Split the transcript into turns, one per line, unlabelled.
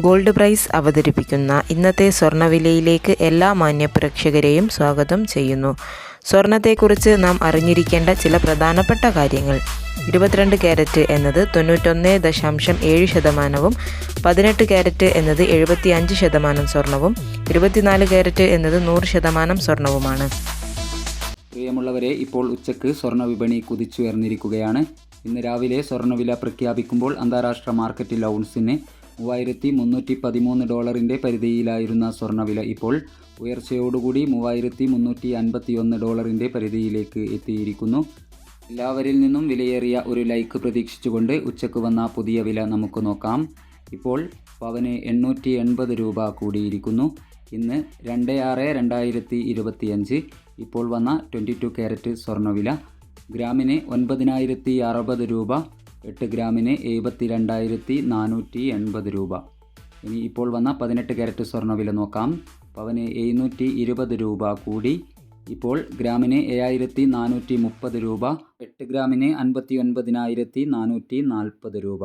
Gold price അവതരിപ്പിക്കുന്ന ഇന്നത്തെ സ്വർണ്ണവിലയിലേക്ക് എല്ലാ മാന്യപ്രേക്ഷകരെയും സ്വാഗതം ചെയ്യുന്നു. സ്വർണത്തെക്കുറിച്ച് നാം അറിഞ്ഞിരിക്കേണ്ട ചില പ്രധാനപ്പെട്ട കാര്യങ്ങൾ. 22 ക്യാരറ്റ് എന്നത് 91.7%, 18 ക്യാരറ്റ് എന്നത് 75% സ്വർണവും, 24 ക്യാരറ്റ് എന്നത് 100% സ്വർണവുമാണ്.
പ്രിയമുള്ളവരെ, ഇപ്പോൾ ഉച്ചയ്ക്ക് സ്വർണ്ണ വിപണി കുതിച്ചുയർന്നിരിക്കുകയാണ്. ഇന്ന് രാവിലെ സ്വർണ്ണവില പ്രഖ്യാപിക്കുമ്പോൾ അന്താരാഷ്ട്ര മാർക്കറ്റിൽ ഔൺസിന് $3,313 പരിധിയിലായിരുന്ന സ്വർണ്ണവില ഇപ്പോൾ ഉയർച്ചയോടുകൂടി $3,351 പരിധിയിലേക്ക് എത്തിയിരിക്കുന്നു. എല്ലാവരിൽ നിന്നും വിലയേറിയ ഒരു ലൈക്ക് പ്രതീക്ഷിച്ചുകൊണ്ട് ഉച്ചയ്ക്ക് വന്ന പുതിയ വില നമുക്ക് നോക്കാം. ഇപ്പോൾ പവന് 880 രൂപ കൂടിയിരിക്കുന്നു. ഇന്ന് 2/6/2025 ഇപ്പോൾ വന്ന 22 ക്യാരറ്റ് സ്വർണ്ണവില ഗ്രാമിന് 9,060 രൂപ, 8 ഗ്രാമിന് 72,480 രൂപ. ഇനി ഇപ്പോൾ വന്ന 18 ക്യാരറ്റ് സ്വർണ്ണവില നോക്കാം. പവന് 720 രൂപ കൂടി, ഇപ്പോൾ ഗ്രാമിന് 7,430 രൂപ, 8 ഗ്രാമിന് 59,440 രൂപ.